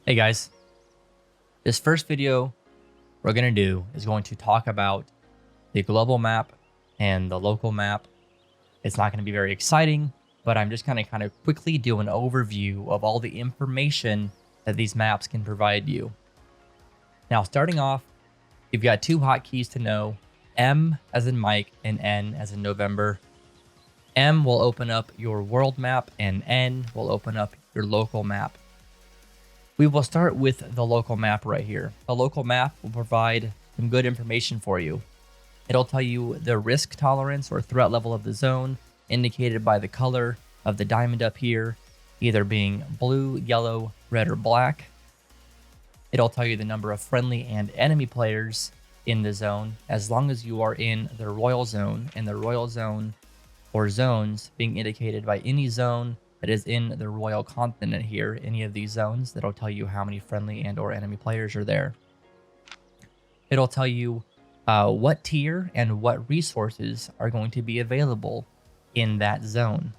Hey guys, this first video we're going to do is going to talk about the global map and the local map. It's not going to be very exciting, but I'm just going to kind of quickly do an overview of all the information that these maps can provide you. Now, starting off, you've got two hotkeys to know, M as in Mike and N as in November. M will open up your world map and N will open up your local map. We will start with the local map right here. The local map will provide some good information for you. It'll tell you the risk tolerance or threat level of the zone, indicated by the color of the diamond up here, either being blue, yellow, red, or black. It'll tell you the number of friendly and enemy players in the zone, as long as you are in the royal zone, and the royal zone or zones being indicated by any zone that is in the royal continent here, any of these zones, that'll tell you how many friendly and or enemy players are there. It'll tell you what tier and what resources are going to be available in that zone.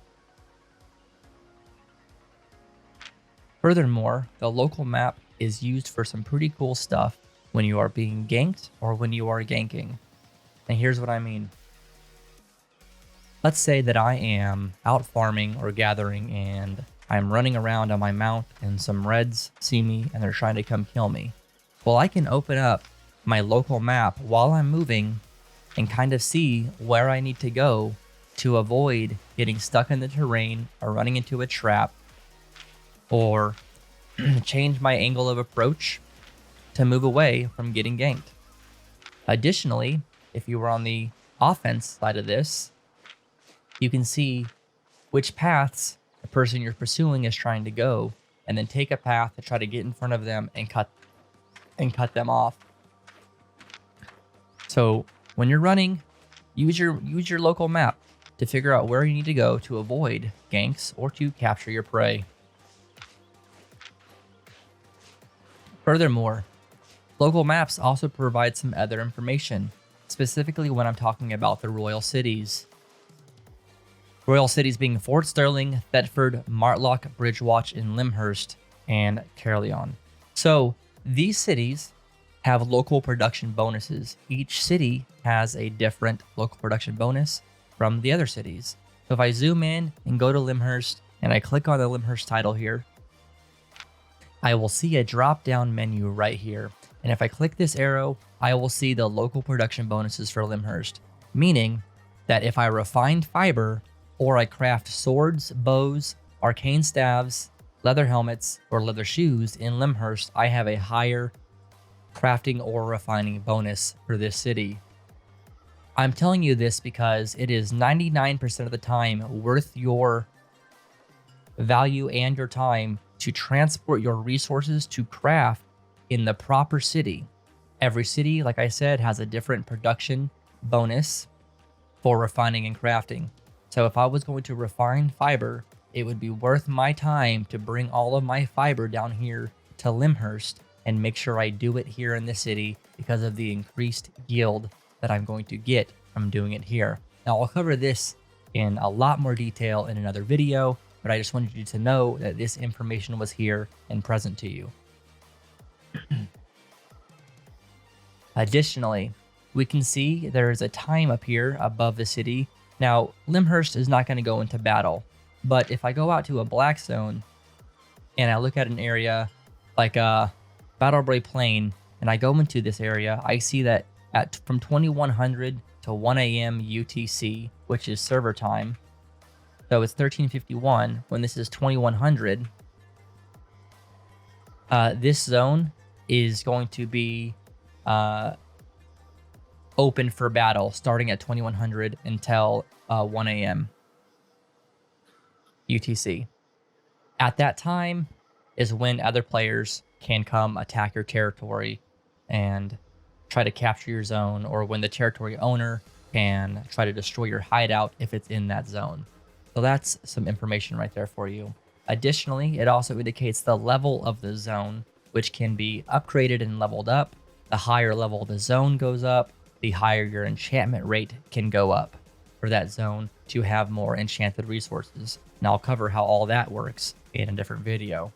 Furthermore, the local map is used for some pretty cool stuff when you are being ganked or when you are ganking. And here's what I mean. Let's say that I am out farming or gathering and I'm running around on my mount and some reds see me and they're trying to come kill me. Well, I can open up my local map while I'm moving and kind of see where I need to go to avoid getting stuck in the terrain or running into a trap, or change my angle of approach to move away from getting ganked. Additionally, if you were on the offense side of this, you can see which paths the person you're pursuing is trying to go, and then take a path to try to get in front of them and cut them off. So when you're running, use your local map to figure out where you need to go to avoid ganks or to capture your prey. Furthermore, local maps also provide some other information, specifically when I'm talking about the royal cities. Royal cities being Fort Sterling, Thetford, Martlock, Bridgewatch, and Lyndhurst, and Caerleon. So these cities have local production bonuses. Each city has a different local production bonus from the other cities. So if I zoom in and go to Lyndhurst and I click on the Lyndhurst title here, I will see a drop-down menu right here. And if I click this arrow, I will see the local production bonuses for Lyndhurst, meaning that if I refine fiber or I craft swords, bows, arcane staves, leather helmets, or leather shoes in Lyndhurst, I have a higher crafting or refining bonus for this city. I'm telling you this because it is 99% of the time worth your value and your time to transport your resources to craft in the proper city. Every city, like I said, has a different production bonus for refining and crafting. So if I was going to refine fiber, it would be worth my time to bring all of my fiber down here to Lyndhurst and make sure I do it here in the city because of the increased yield that I'm going to get from doing it here. Now, I'll cover this in a lot more detail in another video, but I just wanted you to know that this information was here and present to you. Additionally, we can see there is a time up here above the city. Now, Lyndhurst is not going to go into battle, but if I go out to a black zone and I look at an area like a Battlebray Plain and I go into this area, I see that from 2100 to 1 a.m. UTC, which is server time, so it's 1351 when this is 2100, this zone is going to be open for battle starting at 2100 until 1 a.m. UTC. At that time is when other players can come attack your territory and try to capture your zone, or when the territory owner can try to destroy your hideout if it's in that zone. So that's some information right there for you. Additionally, it also indicates the level of the zone, which can be upgraded and leveled up. The higher level the zone goes up, the higher your enchantment rate can go up for that zone to have more enchanted resources. And I'll cover how all that works in a different video.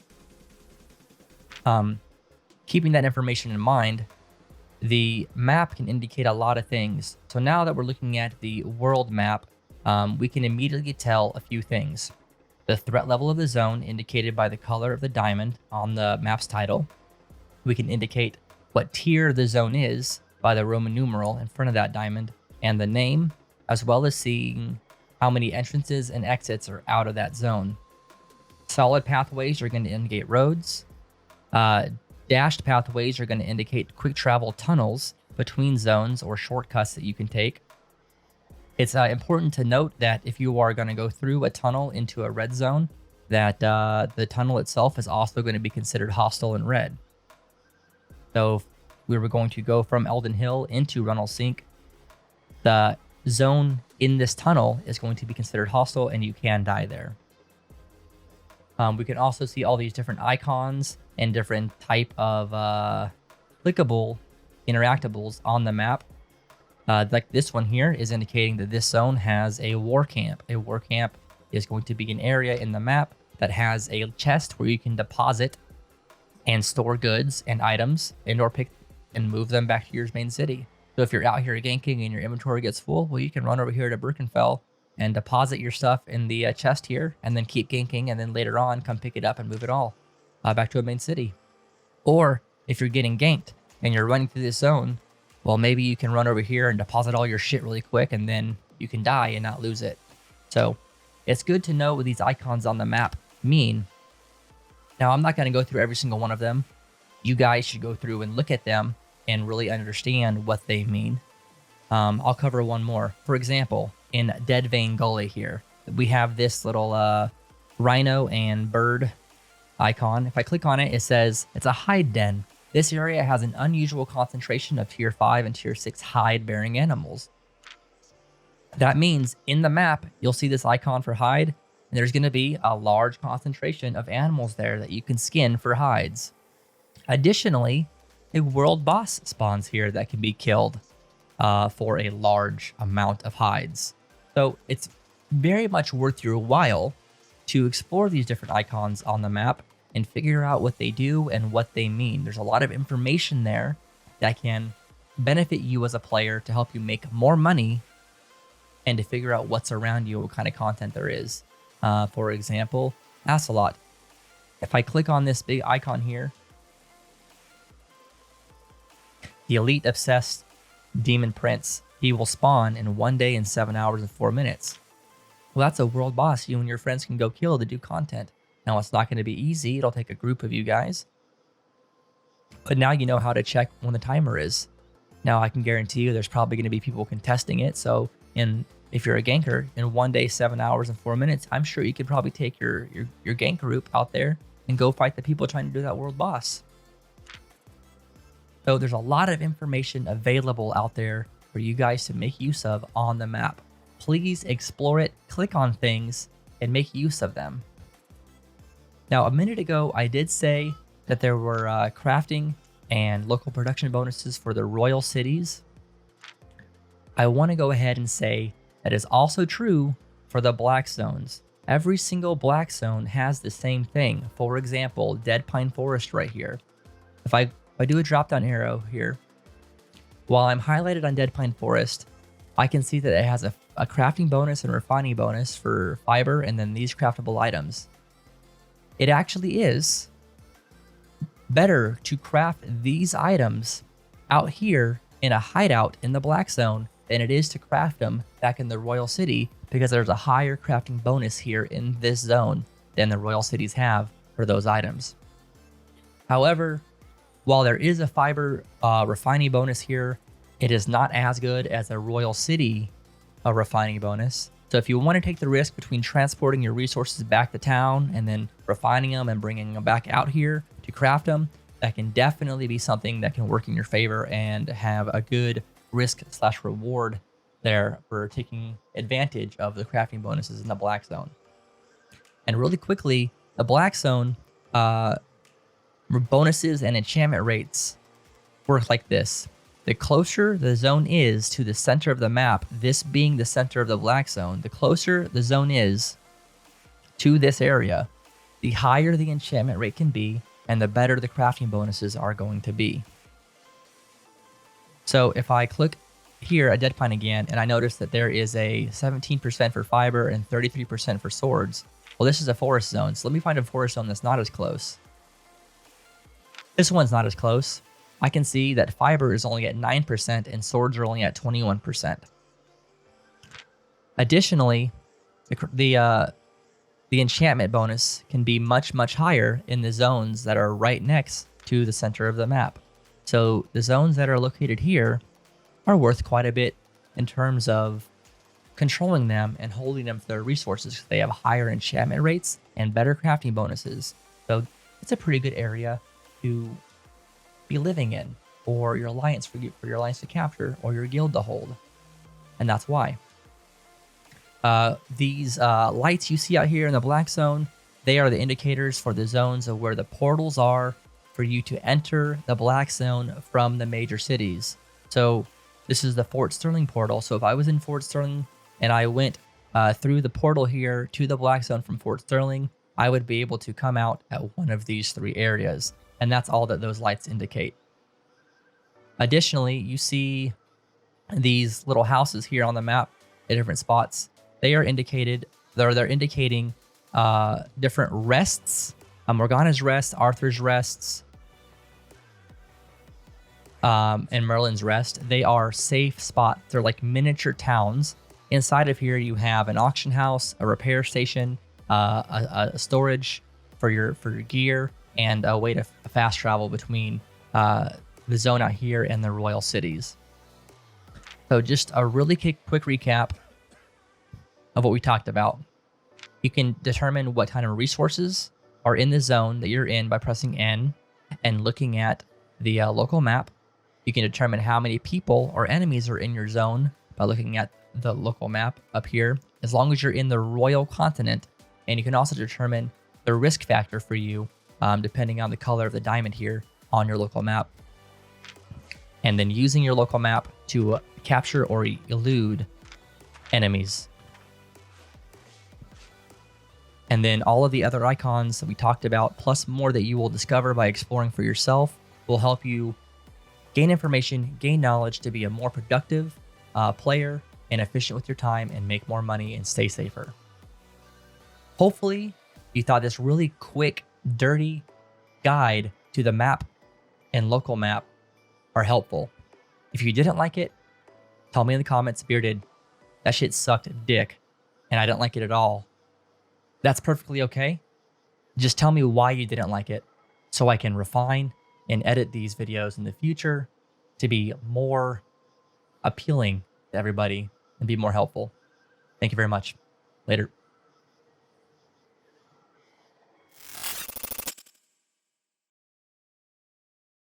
Keeping that information in mind, the map can indicate a lot of things. So now that we're looking at the world map, we can immediately tell a few things. The threat level of the zone indicated by the color of the diamond on the map's title. We can indicate what tier the zone is by the Roman numeral in front of that diamond and the name, as well as seeing how many entrances and exits are out of that zone. Solid pathways are going to indicate roads. Dashed pathways are going to indicate quick travel tunnels between zones or shortcuts that you can take. It's important to note that if you are going to go through a tunnel into a red zone, that the tunnel itself is also going to be considered hostile in red. So if we were going to go from Elden Hill into Runnels Sink, the zone in this tunnel is going to be considered hostile and you can die there. We can also see all these different icons and different type of clickable interactables on the map. Like this one here is indicating that this zone has a war camp. A war camp is going to be an area in the map that has a chest where you can deposit and store goods and items and or pick and move them back to your main city. So if you're out here ganking and your inventory gets full, well, you can run over here to Birkenfell and deposit your stuff in the chest here and then keep ganking, and then later on come pick it up and move it all back to a main city. Or if you're getting ganked and you're running through this zone, well, maybe you can run over here and deposit all your shit really quick, and then you can die and not lose it. So it's good to know what these icons on the map mean. Now, I'm not going to go through every single one of them. You guys should go through and look at them and really understand what they mean. I'll cover one more. For example, in Dead Vein Gully here, we have this little rhino and bird icon. If I click on it, it says it's a hide den. This area has an unusual concentration of tier 5 and tier 6 hide-bearing animals. That means in the map, you'll see this icon for hide, and there's going to be a large concentration of animals there that you can skin for hides. Additionally, a world boss spawns here that can be killed for a large amount of hides. So it's very much worth your while to explore these different icons on the map and figure out what they do and what they mean. There's a lot of information there that can benefit you as a player to help you make more money and to figure out what's around you, what kind of content there is. For example, Asalot. If I click on this big icon here, the Elite Obsessed Demon Prince, he will spawn in 1 day and 7 hours and 4 minutes. Well, that's a world boss you and your friends can go kill to do content. Now, it's not going to be easy. It'll take a group of you guys. But now you know how to check when the timer is. Now, I can guarantee you there's probably going to be people contesting it. So if you're a ganker, in 1 day, 7 hours, and 4 minutes, I'm sure you could probably take your gank group out there and go fight the people trying to do that world boss. So there's a lot of information available out there for you guys to make use of on the map. Please explore it, click on things, and make use of them. Now, a minute ago, I did say that there were crafting and local production bonuses for the royal cities. I want to go ahead and say that is also true for the black zones. Every single black zone has the same thing. For example, Dead Pine Forest right here. If I do a drop-down arrow here, while I'm highlighted on Dead Pine Forest, I can see that it has a crafting bonus and refining bonus for fiber and then these craftable items. It actually is better to craft these items out here in a hideout in the black zone than it is to craft them back in the royal city, because there's a higher crafting bonus here in this zone than the royal cities have for those items. However, while there is a fiber refining bonus here, it is not as good as a royal city refining bonus. So if you want to take the risk between transporting your resources back to town and then refining them and bringing them back out here to craft them, that can definitely be something that can work in your favor and have a good risk/reward there for taking advantage of the crafting bonuses in the black zone. And really quickly, the black zone bonuses and enchantment rates work like this. The closer the zone is to the center of the map, this being the center of the black zone, the closer the zone is to this area, the higher the enchantment rate can be, and the better the crafting bonuses are going to be. So if I click here at Dead Pine again, and I notice that there is a 17% for fiber and 33% for swords. Well, this is a forest zone, so let me find a forest zone that's not as close. This one's not as close. I can see that fiber is only at 9% and swords are only at 21%. Additionally, the enchantment bonus can be much, much higher in the zones that are right next to the center of the map. So the zones that are located here are worth quite a bit in terms of controlling them and holding them for their resources. They have higher enchantment rates and better crafting bonuses. So it's a pretty good area to be living in, or your alliance for your alliance to capture, or your guild to hold. And that's why. These lights you see out here in the black zone, they are the indicators for the zones of where the portals are for you to enter the black zone from the major cities. So this is the Fort Sterling portal. So if I was in Fort Sterling and I went through the portal here to the black zone from Fort Sterling, I would be able to come out at one of these 3 areas. And that's all that those lights indicate. Additionally, you see these little houses here on the map at different spots. They are indicated, they're indicating different rests. Morgana's rest, Arthur's rests, and Merlin's rest. They are safe spots. They're like miniature towns. Inside of here, you have an auction house, a repair station, a storage for your gear, and a way to fast travel between the zone out here and the royal cities. So just a really quick recap of what we talked about. You can determine what kind of resources are in the zone that you're in by pressing N and looking at the local map. You can determine how many people or enemies are in your zone by looking at the local map up here, as long as you're in the royal continent. And you can also determine the risk factor for you, depending on the color of the diamond here on your local map. And then using your local map to capture or elude enemies. And then all of the other icons that we talked about, plus more that you will discover by exploring for yourself, will help you gain information, gain knowledge to be a more productive player and efficient with your time and make more money and stay safer. Hopefully, you thought this really quick, dirty guide to the map and local map are helpful. If you didn't like it, tell me in the comments, Bearded, that shit sucked dick and I didn't like it at all. That's perfectly okay. Just tell me why you didn't like it so I can refine and edit these videos in the future to be more appealing to everybody and be more helpful. Thank you very much. Later.